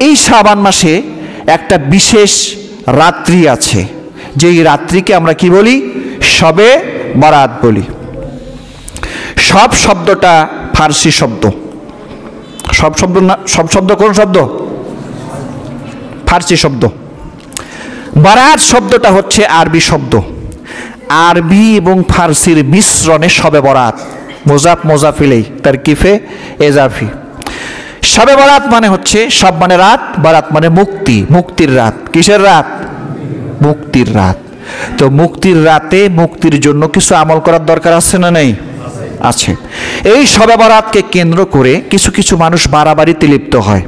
এই শাবান মাসে একটা বিশেষ রাত্রি আছে, যেই রাত্রিকে আমরা কি বলি? শবে বরাত বলি। সব শব্দটা ফার্সি শব্দ। সব শব্দ না, সব শব্দ কোন শব্দ? ফার্সি শব্দ। বরাত শব্দটা হচ্ছে আরবি শব্দ। আরবি এবং ফার্সির মিশ্রণে শবে বরাত, মোজাফ মোজাফিলেই তারকিফে এজাফি। শবে বরাত মানে হচ্ছে সব মানে রাত, বরাত মানে মুক্তি, মুক্তির রাত। কিসের রাত? মুক্তির রাত। তো মুক্তির রাতে মুক্তির জন্য কিছু আমল করার দরকার আছে না নেই? আছে। এই শবে বরাতকে কেন্দ্র করে কিছু কিছু মানুষ বাড়াবাড়িতে লিপ্ত হয়,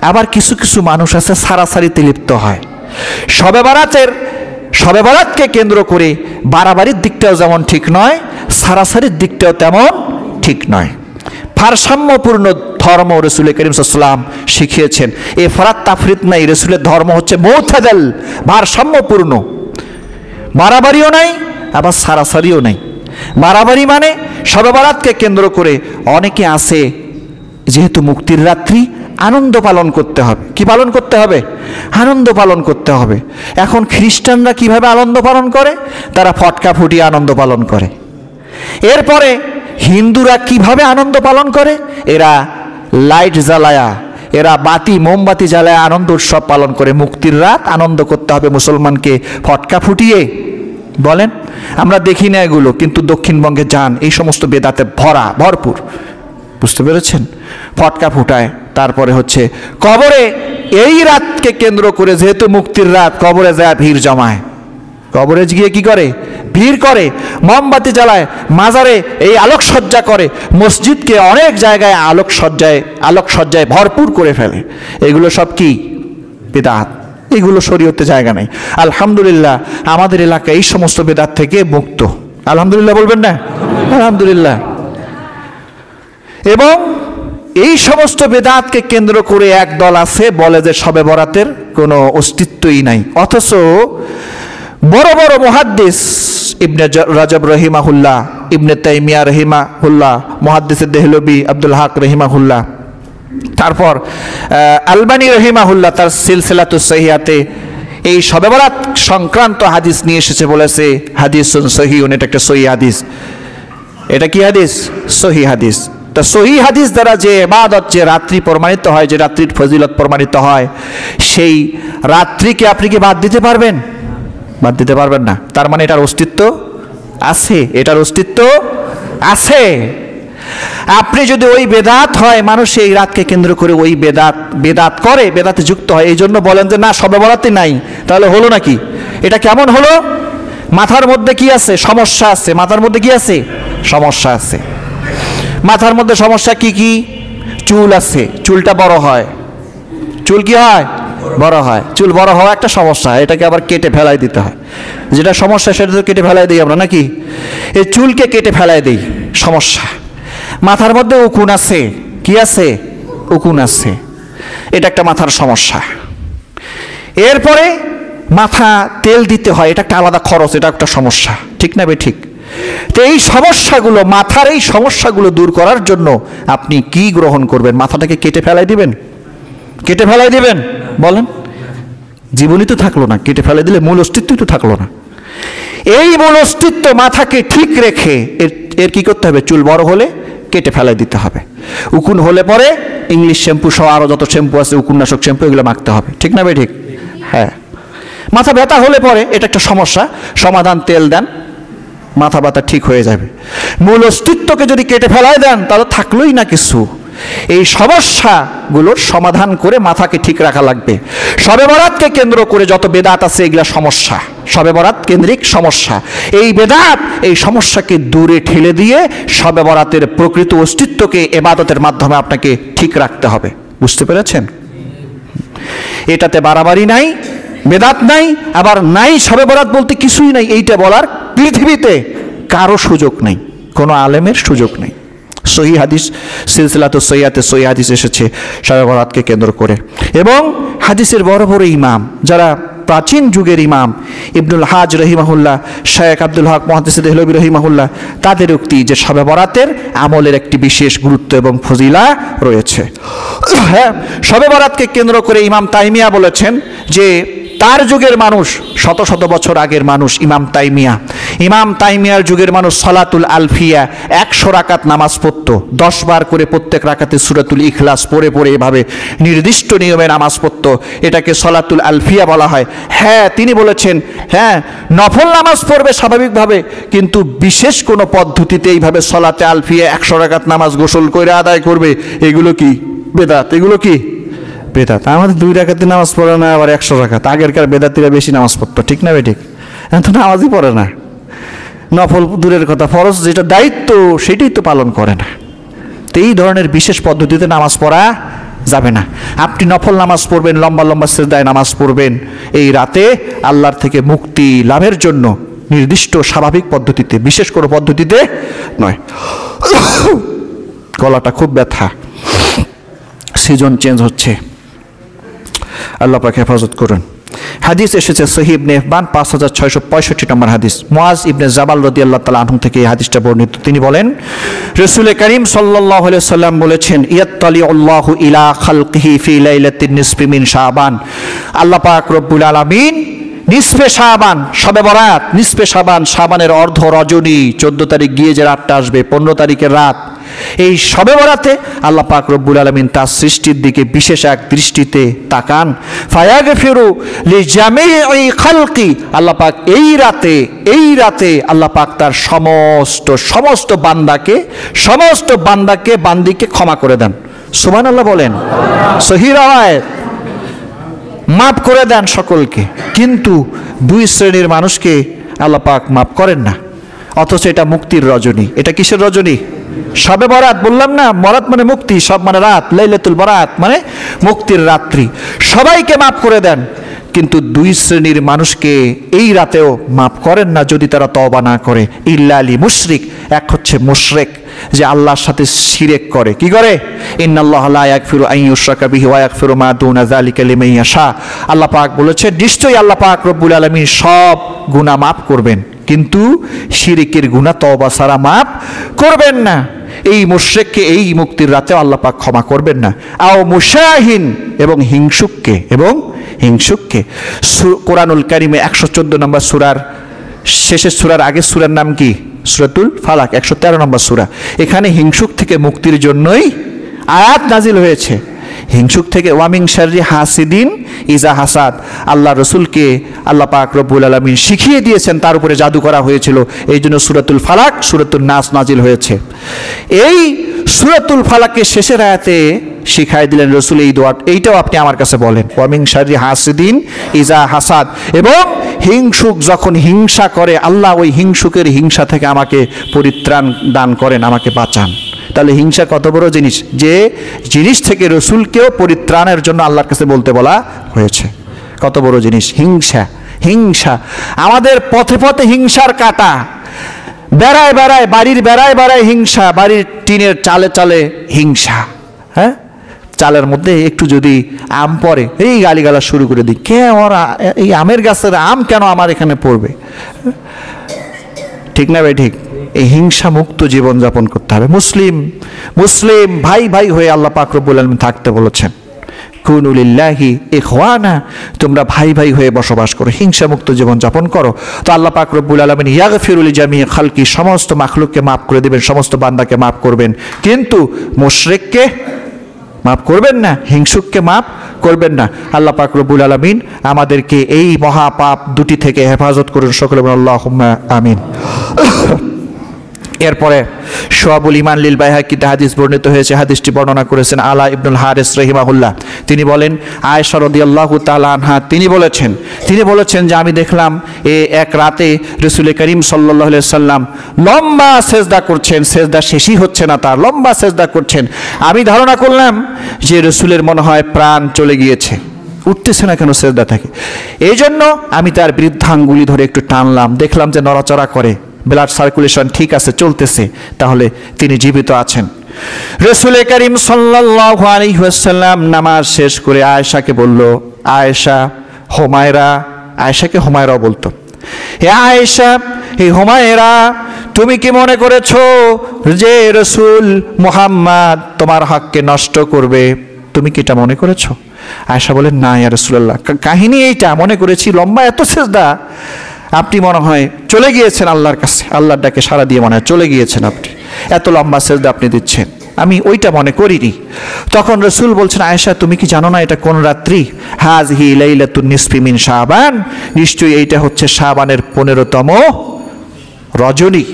আবার কিছু কিছু মানুষ আছে সারাসারিতে লিপ্ত হয়। শবে বরাতকে কেন্দ্র করে বাড়াবাড়ির দিকটাও যেমন ঠিক নয়, সারাসারির দিকটাও তেমন ঠিক নয়। ভারসাম্যপূর্ণ ধর্ম রাসূল করিম সাল্লাল্লাহু আলাইহি ওয়াসাল্লাম শিখিয়েছেন। এফরাত তাফরিত নাই, রাসূলের ধর্ম হচ্ছে মুতাদাল, ভারসাম্যপূর্ণ। বাড়াবাড়িও নাই, আবার সারাসারিও নাই। বাড়াবাড়ি মানে শবে বরাতকে কেন্দ্র করে অনেকে আছে, যেহেতু মুক্তির রাত্রি আনন্দ পালন করতে হবে। কি পালন করতে হবে? আনন্দ পালন করতে হবে। এখন খ্রিস্টানরা কিভাবে আনন্দ পালন করে? তারা ফটকা ফুটিয়ে আনন্দ পালন করে। এরপরে হিন্দুরা কিভাবে আনন্দ পালন করে? এরা লাইট জ্বালায়া, এরা বাতি মোমবাতি জ্বালায় আনন্দ উৎসব পালন করে। মুক্তির রাত আনন্দ করতে হবে মুসলমানকে ফটকা ফুটিয়ে। বলেন, আমরা দেখি না এগুলো, কিন্তু দক্ষিণবঙ্গে যান, এই সমস্ত বেদাতে ভরপুর। বুঝতে পেরেছেন? ফটকা ফুটায়। তারপরে হচ্ছে কবরে, এই রাতকে কেন্দ্র করে যেহেতু মুক্তির রাত, কবরে যায় ভিড় জমায়। কবরে গিয়ে কি করে? ভিড় করে, মোমবাতি জ্বালায়, মাজারে এই আলোকসজ্জা করে, মসজিদকে অনেক জায়গায় আলোকসজ্জায় ভরপুর করে ফেলে। এগুলো সব কি? বিদআত। এগুলো শরীয়তে জায়গা নেই। আলহামদুলিল্লাহ আমাদের এলাকা এই সমস্ত বিদআত থেকে মুক্ত। আলহামদুলিল্লাহ বলবেন না? আলহামদুলিল্লাহ। এবং এই সমস্ত বিদআতকে কেন্দ্র করে এক দল আছে, বলে যে শবে বরাতের কোনো অস্তিত্বই নাই। অথচ বড় বড় মুহাদ্দিস, ইবনে রাজব রহিমাহুল্লাহ, ইবনে তাইমিয়া রহিমাহুল্লাহ, মুহাদ্দিস দেহলভী আব্দুল হক রহিমাহুল্লাহ, তারপর আলবানী রহিমাহুল্লাহ তার সিলসিলাতুস সহিহাতে এই শবে বরাত সংক্রান্ত হাদিস নিয়ে এসেছে, বলেছে হাদিসুন সহিহুন, এটা একটা সহিহ হাদিস। এটা কি হাদিস? সহিহ হাদিস। তা সহিহ হাদিস দ্বারা যে ইবাদত, যে রাত্রি প্রমাণিত হয়, যে রাত্রির ফজিলত প্রমাণিত হয়, সেই রাত্রিকে আপনি কি বাদ দিতে পারবেন? বাদ দিতে পারবেন না। তার মানে এটার অস্তিত্ব আছে, এটার অস্তিত্ব আছে। আপনি যদি ওই বেদাত হয়, মানুষ এই রাতকে কেন্দ্র করে ওই বেদাত করে, বেদাতে যুক্ত হয়, এই জন্য বলেন যে না শবে বরাতই নাই, তাহলে হলো নাকি? এটা কেমন হলো? মাথার মধ্যে কি আছে? সমস্যা আছে। মাথার মধ্যে কি আছে? সমস্যা আছে। মাথার মধ্যে সমস্যা কি কি? চুল আছে, চুলটা বড় হয়। চুল কি হয়? বড় হয়। চুল বড় হওয়া একটা সমস্যা, এটাকে আবার কেটে ফেলাই দিতে হয়। যেটা সমস্যা সেটা তো কেটে ফেলাই দিই আমরা নাকি? এই চুলকে কেটে ফেলাই দিই, সমস্যা। মাথার মধ্যে উকুন আছে। কি আছে? উকুন আছে। এটা একটা মাথার সমস্যা। এরপরে মাথা তেল দিতে হয়, এটা একটা আলাদা খরচ, এটা একটা সমস্যা। ঠিক না বে ঠিক? তো এই সমস্যাগুলো, মাথার এই সমস্যাগুলো দূর করার জন্য আপনি কি গ্রহণ করবেন? মাথাটাকে কেটে ফেলাই দিবেন? কেটে ফেলাই দিবেন? বলেন, জীবনই তো থাকলো না। কেটে ফেলাই দিলে মূল অস্তিত্বই তো থাকলো না। এই মূল অস্তিত্ব মাথাকে ঠিক রেখে এর কি করতে হবে? চুল বড় হলে কেটে ফেলাই দিতে হবে। উকুন হলে পরে ইংলিশ শ্যাম্পু সহ আরো যত শ্যাম্পু আছে, উকুননাশক শ্যাম্পু, এগুলো মাখতে হবে। ঠিক না ভাই? ঠিক। হ্যাঁ। মাথা ব্যথা হলে পরে এটা একটা সমস্যা, সমাধান তেল দেন, মাথা ব্যথা ঠিক হয়ে যাবে। মূল অস্তিত্বকে যদি কেটে ফেলাই দেন, তাহলে থাকলোই না কিছু। এই সমস্যাগুলোর সমাধান করে মাথাকে ঠিক রাখা লাগবে। শবে বরাতকে কেন্দ্র করে যত বেদাত আছে, এগুলা সমস্যা, শবে বরাত কেন্দ্রিক সমস্যা। এই বেদাত এই সমস্যাকে দূরে ঠেলে দিয়ে শবে বরাতের প্রকৃত অস্তিত্বকে ইবাদতের মাধ্যমে আপনাকে ঠিক রাখতে হবে। বুঝতে পেরেছেন? এটাতে বাড়াবাড়ি নাই, বেদাত নাই, আবার নাই শবে বরাত বলতে কিছুই নাই, এইটা বলার পৃথিবীতে কারো সুযোগ নেই, কোনো আলেমের সুযোগ নেই। সহিহ হাদিস, সিলসিলাতুস সহিহাতে সহিহ হাদিস এসেছে শবে বরাতকে কেন্দ্র করে। এবং হাদিসের বড় বড় ইমাম যারা প্রাচীন যুগের ইমাম ইবনুল হাজ রহিমাহুল্লাহ, শেখ আব্দুল হক মুহাদ্দিস দেহলভী রহিমাহুল্লাহ, তাদের উক্তি যে শবে বরাতের আমলের একটি বিশেষ গুরুত্ব এবং ফজিলা রয়েছে। হ্যাঁ, শবে বরাতকে কেন্দ্র করে ইমাম তাইমিয়া বলেছেন যে তার যুগের মানুষ, শত শত বছর আগের মানুষ ইমাম তাইমিয়ার যুগের মানুষ সালাতুল আলফিয়া 100 রাকাত নামাজ পড়তো, 10 বার করে প্রত্যেক রাকাতে সূরাতুল ইখলাস পড়ে পড়ে এভাবে নির্দিষ্ট নিয়মে নামাজ পড়তো। এটাকে সালাতুল আলফিয়া বলা হয়। হ্যাঁ, তিনি বলেছেন হ্যাঁ নফল নামাজ পড়বে স্বাভাবিকভাবে, কিন্তু বিশেষ কোনো পদ্ধতিতে এইভাবে সালাতে আলফিয়া 100 রাকাত নামাজ গোসল করে আদায় করবে, এগুলো কি বেদাত, এগুলো কি বেদাত। আমাদের 2 রাকাতে নামাজ পড়ে না, আবার 100 রাকাত। আগেরকার বেদাতিরা বেশি নামাজ পড়তো, ঠিক না বেঠিক? এখন তো নামাজই পড়ে না, নফল দূরের কথা, ফরজ যেটা দায়িত্ব সেটাই তো পালন করে না। তো এই ধরনের বিশেষ পদ্ধতিতে নামাজ পড়া যাবে না। আপনি নফল নামাজ পড়বেন, লম্বা লম্বা সিজদায় নামাজ পড়বেন এই রাতে আল্লাহর থেকে মুক্তি লাভের জন্য, নির্দিষ্ট স্বাভাবিক পদ্ধতিতে, বিশেষ কোনো পদ্ধতিতে নয়। গলাটা খুব ব্যথা, সিজন চেঞ্জ হচ্ছে, আল্লাহ পাক হেফাজত করুন। হাদিস এসেছে সহিহ ইবনে হিব্বান 5665 নম্বর হাদিস, মুআজ ইবনে জাবাল রাদিয়াল্লাহু তাআলা আনহু থেকে এই হাদিসটা বর্ণিত। তিনি বলেন রাসূল করিম সাল্লাল্লাহু আলাইহি ওয়াসাল্লাম বলেছেন, ইয়াত্তালিউল্লাহু ইলা খালকিহি ফি লাইলাতিন নিসফি মিন শাবান, আল্লাহ পাক রব্বুল আলামিন নিসফে শাবান, শবে বরাত, নিসফে শাবান, শাবানের অর্ধ রজনী, 14 তারিখ গিয়ে যে রাতটা আসবে, 15 তারিখের রাত, এই শবে বরাতে আল্লাহ পাক রব্বুল আলামিন তার সৃষ্টির দিকে বিশেষ এক দৃষ্টিতে তাকান। ফায়াগফিরু লিজামিই খালকি, আল্লাহ পাক এই রাতে আল্লাহ পাক তার সমস্ত বান্দিকে ক্ষমা করে দেন। সুবহানাল্লাহ বলেন, সহিহ রাওয়ায়াত, মাফ করে দেন সকলকে। কিন্তু 2 শ্রেণীর মানুষকে আল্লাহ পাক মাফ করেন না, অথচ এটা মুক্তির রজনী। এটা কিসের রজনী? শবে বরাত। বললাম না, বরাত মানে মুক্তি, সব মানে রাত, লাইলাতুল বরাত মানে মুক্তির রাত্রি। সবাইকে মাফ করে দেন, কিন্তু 2 শ্রেণীর মানুষকে এই রাতেও মাফ করেন না যদি তারা তওবা না করে। ইল্লা লি মুশরিক, এক হচ্ছে মুশরিক, যে আল্লাহর সাথে শিরক করে। কি করে? ইন্নাল্লাহা লা ইয়াগফিরু আন ইউশরাকা বিহি ওয়া ইয়াগফিরু মা দুনা যালিকা লিমান ইয়াশা। আল্লাহ পাক বলেছে নিশ্চয়ই আল্লাহ পাক রব্বুল আলামিন সব গুনাহ মাফ করবেন, কিন্তু শিরকের গুনাহ তওবা ছাড়া মাফ করবেন না। এই মুশরিককে এই মুক্তির রাতে আল্লাহ পাক ক্ষমা করবেন না। আও মুশাহিন, এবং হিংসুককে। কোরআনুল কারিমে 114 নম্বর সূরার শেষের সূরার আগের সূরার নাম কি? সূরাতুল ফালাক, 113 নম্বর সূরা। এখানে হিংসুক থেকে মুক্তির জন্যই আয়াত নাজিল হয়েছে। হিংসুক থেকে ওয়ামিং শাররি হাসিদিন ইজা হাসাদ, আল্লাহ রসুলকে আল্লাহ পাক রব্বুল আলামিন শিখিয়ে দিয়েছেন, তার উপরে জাদু করা হয়েছিল, এই জন্য সূরাতুল ফালাক, সূরাতুন নাস নাজিল হয়েছে। এই সূরাতুল ফালাকের শেষের আয়াতে শিখাই দিলেন রসুল এই দোয়া, এইটাও আপনি আমার কাছে বলেন, ওয়ামিং শাররি হাসিদিন ইজা হাসাদ। এবং হিংসুক যখন হিংসা করে, আল্লাহ ওই হিংসুকের হিংসা থেকে আমাকে পরিত্রাণ দান করেন, আমাকে বাঁচান। তাহলে হিংসা কত বড় জিনিস, যে জিনিস থেকে রসুলকেও পরিত্রাণের জন্য আল্লাহর কাছে বলতে বলা হয়েছে। কত বড় জিনিস হিংসা। আমাদের পথে পথে হিংসার কাঁটা, বাড়ির বেড়ায় হিংসা, বাড়ির টিনের চালে হিংসা। হ্যাঁ, চালের মধ্যে একটু যদি আম পড়ে, এই গালিগালা শুরু করে দিই, কে ওরা এই আমের গাছের আম কেন আমার এখানে পড়বে? ঠিক না ভাই? ঠিক। এই হিংসা মুক্ত জীবনযাপন করতে হবে। মুসলিম ভাই হয়ে আল্লাহ পাক রব্বুল আলামিন থাকতে বলেছেন। কুনু লিল্লাহি ইখওয়ানা, তোমরা ভাই হয়ে বসবাস করো, হিংসা মুক্ত জীবনযাপন করো। তো আল্লাহ পাক রব্বুল আলামিন ইয়াগফিরু লিজামিই খালকি, সমস্ত মাখলুককে মাফ করে দিবেন, সমস্ত বান্দাকে মাফ করবেন, কিন্তু মুশরিককে মাফ করবেন না, হিংসুককে মাফ করবেন না। আল্লাহ পাক রব্বুল আলামিন আমাদেরকে এই মহাপাপ দুটি থেকে হেফাজত করুন, সকলে বলুন আল্লাহুম্মা আমিন। এরপরে শুআবুল ঈমান লিল বাইহাকিতে হাদিস বর্ণিত হয়েছে, হাদিসটি বর্ণনা করেছেন আলা ইবনুল হারিস রাহিমাহুল্লাহ। তিনি বলেন, আয়েশা রাদিয়াল্লাহু তাআলা আনহা তিনি বলেছেন যে আমি দেখলাম এক রাতে রাসূল করিম সাল্লাল্লাহু আলাইহি সাল্লাম লম্বা সেজদা করছেন, সেজদা শেষই হচ্ছে না তার, লম্বা সেজদা করছেন। আমি ধারণা করলাম যে রাসূলের মনে হয় প্রাণ চলে গিয়েছে, উঠতেছে না কেন সেজদা থেকে। এই জন্য আমি তার বৃদ্ধাঙ্গুলি ধরে একটু টানলাম, দেখলাম যে নড়াচড়া করে, ব্লাড সার্কুলেশন ঠিক আছে, চলতেছে, তাহলে তিনি জীবিত আছেন। রাসূল করিম সাল্লাল্লাহু আলাইহি ওয়াসাল্লাম নামাজ শেষ করে আয়েশাকে বলল, আয়েশা, হুমায়রা আয়েশাকে হুমায়রাও বলতো, হে আয়েশা, হে হুমায়রা, তুমি কি মনে করেছো যে রাসূল মুহাম্মদ তোমার হককে নষ্ট করবে? তুমি কি এটা মনে করেছো? আয়েশা বলেন, না ইয়া রাসূলুল্লাহ, কাহিনী এইটা মনে করেছি, লম্বা এত সেজদা, আপনি মনে হয় চলে গিয়েছেন আল্লাহর কাছে, আল্লাহর ডাকে সাড়া দিয়ে মনে হয় চলে গিয়েছেন, আপনি এত লম্বা সেজদা আপনি দিচ্ছেন, আমি ওইটা মনে করিনি। তখন রাসূল বলছেন, আয়েশা তুমি কি জানো না এটা কোন রাত্রি? হাযহি লাইলাতুন নিসফি মিন শাবান, নিশ্চয়ই এইটা হচ্ছে শাবানের 15তম রজনী,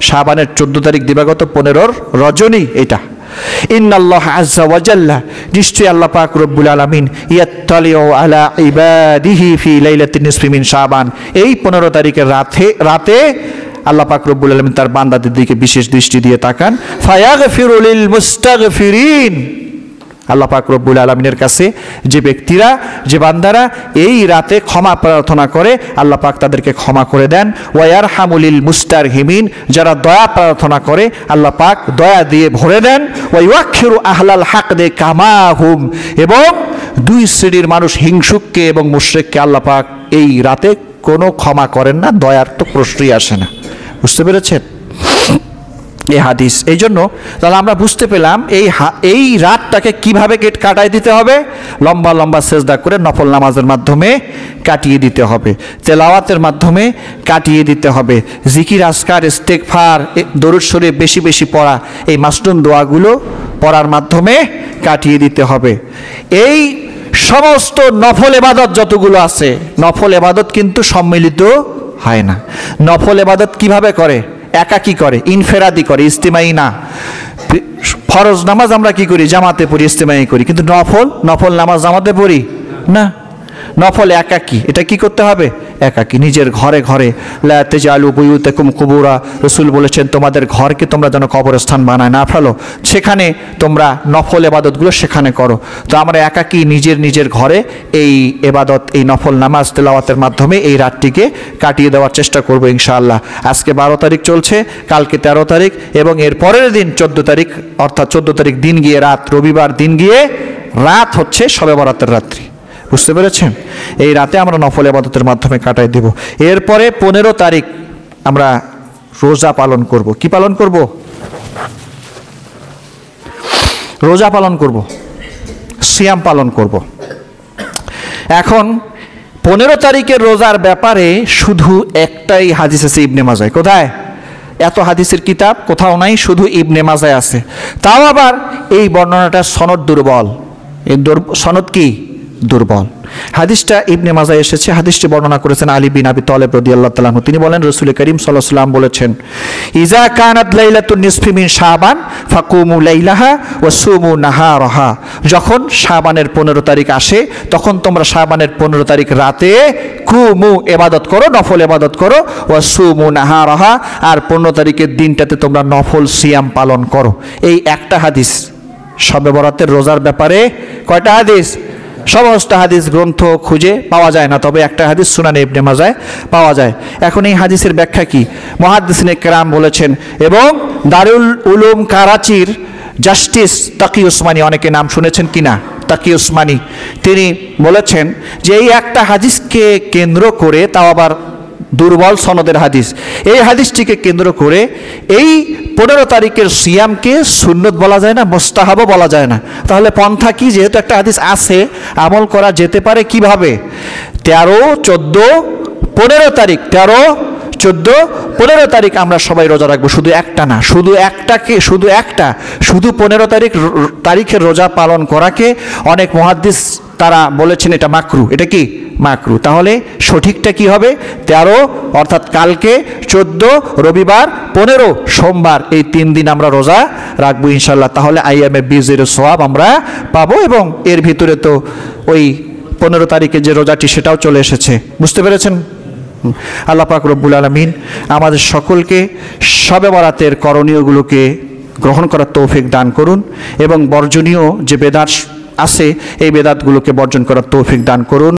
শাবানের 14 তারিখ দিবাগত 15 রজনী এটা। ইন্নাল্লাহ আযজা ওয়া জাল্লা, নিশ্চয়ই আল্লাহ পাক রব্বুল আলামিন ইয়াত্তালিউ আলা ইবাদিহি ফি লাইলাতিন নিসফি মিন শাবান, এই 15 তারিখের রাতে আল্লাহ পাক রব্বুল আলামিন তার বান্দাদের দিকে বিশেষ দৃষ্টি দিয়ে তাকান। ফায়াগফিরু লিল মুস্তাগফিরিন, আল্লাহ পাক রব্বুল আলামিনের কাছে যে ব্যক্তিরা, যে বান্দারা এই রাতে ক্ষমা প্রার্থনা করে, আল্লাহ পাক তাদেরকে ক্ষমা করে দেন। ওয়ারহামু লিল মুস্তারহিমিন, যারা দয়া প্রার্থনা করে আল্লাহ পাক দয়া দিয়ে ভরে দেন। ওয়াইওয়াক্ষিরু আহলাল হাকদে কামাহুম, এবং দুই শ্রেণীর মানুষ, হিংসুককে এবং মুশরিককে আল্লাহ পাক এই রাতে কোনো ক্ষমা করেন না, দয়ার তো প্রশ্নই আসে না। বুঝতে পেরেছেন এই হাদিস? এই জন্য তাহলে আমরা বুঝতে পেলাম এই রাতটাকে কিভাবে কাটাই দিতে হবে, লম্বা লম্বা সেজদা করে নফল নামাজের মাধ্যমে কাটিয়ে দিতে হবে, তেলাওয়াতের মাধ্যমে কাটিয়ে দিতে হবে, জিকির আজকার ইস্তেগফার দরুদ শরীফ বেশি বেশি পড়া, এই মাসনুন দোয়াগুলো পড়ার মাধ্যমে কাটিয়ে দিতে হবে। এই সমস্ত নফল ইবাদত যতগুলো আছে, নফল ইবাদত কিন্তু সম্মিলিত হয় না। নফল ইবাদত কিভাবে করে? একাকী করে, ইনফেরাদি করে, ইস্তিমাই না। ফরজ নামাজ আমরা কি করি? জামাতে পড়ি, ইস্তিমাই করি, কিন্তু নফল নামাজ জামাতে পড়ি না। নফল একাকী, এটা কি করতে হবে? একাকী, নিজের ঘরে ঘরে। লা তাজালু বুয়ুতাকুম কুবুরা, রাসূল বলেছেন তোমাদের ঘরকে তোমরা যেন কবরস্থান বানায় না ফেলো, সেখানে তোমরা নফল ইবাদতগুলো সেখানে করো। তো আমরা একাকী নিজের নিজের ঘরে এই ইবাদত, এই নফল নামাজ তেলাওয়াতের মাধ্যমে এই রাতটিকে কাটিয়ে দেওয়ার চেষ্টা করব ইনশাআল্লাহ। আজকে 12 তারিখ চলছে, কালকে 13 তারিখ, এবং এর পরের দিন 14 তারিখ, অর্থাৎ 14 তারিখ দিন গিয়ে রাত, রবিবার দিন গিয়ে রাত হচ্ছে শবে বরাতের রাত্রি। বুঝতে পেরেছেন? এই রাতে আমরা নফল ইবাদতের মাধ্যমে কাটাই দেব। এরপরে 15 তারিখ আমরা রোজা পালন করব। কি পালন করব? রোজা পালন করব, সিয়াম পালন করব। এখন 15 তারিখের রোজার ব্যাপারে শুধু একটাই হাদিস আছে ইবনে মাজায়। কোথায়? এত হাদিসের কিতাব কোথাও নাই, শুধু ইবনে মাজায় আছে। তাও আবার এই বর্ণনাটা সনদ দুর্বল। এই সনদ কি? দুর্বল। হাদিসটা ইবনে মাজায় এসেছে। হাদিসটি বর্ণনা করেছেন আলী বিন আবি তালেব রাদিয়াল্লাহু তাআলা আনহু। তিনি বলেন রাসূল করিম সাল্লাল্লাহু আলাইহি ওয়াসাল্লাম বলেছেন, ইজা কানাত লাইলাতুন নিসফি মিন শাবান ফাকুমু লাইলাহা ওয়া সুমু নাহারাহা, যখন শাবানের 15 তারিখ আসে তখন তোমরা শাবানের 15 তারিখ রাতে কুমু ইবাদত করো, নফল ইবাদত করো, ওয়া সুমু নাহারাহা, আর 15 তারিখের দিনটাতে তোমরা নফল সিয়াম পালন করো। এই একটা হাদিস শবে বরাতের রোজার ব্যাপারে। কয়টা হাদিস? সমস্ত হাদিস গ্রন্থ খুঁজে পাওয়া যায় না, তবে একটা হাদিস সুনানে ইবনে মাজায় পাওয়া যায়। এখন এই হাদিসের ব্যাখ্যা কি? মুহাদ্দিসিনে কেরাম বলেছেন, এবং দারুল উলুম কারাচির জাস্টিস তাকি উসমানী, অনেকে নাম শুনেছেন কিনা, তাকি উসমানী, তিনি বলেছেন যে এই একটা হাদিসকে কেন্দ্র করে, তাও আবার দুর্বল সনদের হাদিস, এই হাদিসটিকে কেন্দ্র করে এই 15 তারিখের সিয়ামকে সুন্নত বলা যায় না, মুস্তাহাবও বলা যায় না। তাহলে পন্থা কি? যেহেতু একটা হাদিস আছে, আমল করা যেতে পারে কিভাবে? 13, 14, 15 তারিখ, 13, 14, 15 তারিখ আমরা সবাই রোজা রাখবো। শুধু একটা না, শুধু 15 তারিখের রোজা পালন করাকে অনেক মুহাদ্দিস তারা বলেছেন এটা মাকরু। এটা কি? মাকরু। তাহলে সঠিকটা কি হবে? 13 অর্থাৎ কালকে, 14 রবিবার, 15 সোমবার, এই 3 দিন আমরা রোজা রাখবো ইনশাল্লাহ। তাহলে আইয়ামে বীজের সওয়াব আমরা পাবো, এবং এর ভিতরে তো ওই 15 তারিখে যে রোজাটি সেটাও চলে এসেছে। বুঝতে পেরেছেন? আল্লাহ পাক রব্বুল আলামিন আমাদের সকলকে শবে বরাতের করণীয়গুলোকে গ্রহণ করার তৌফিক দান করুন, এবং বর্জনীয় যে বেদাত আছে এই বেদাতগুলোকে বর্জন করার তৌফিক দান করুন।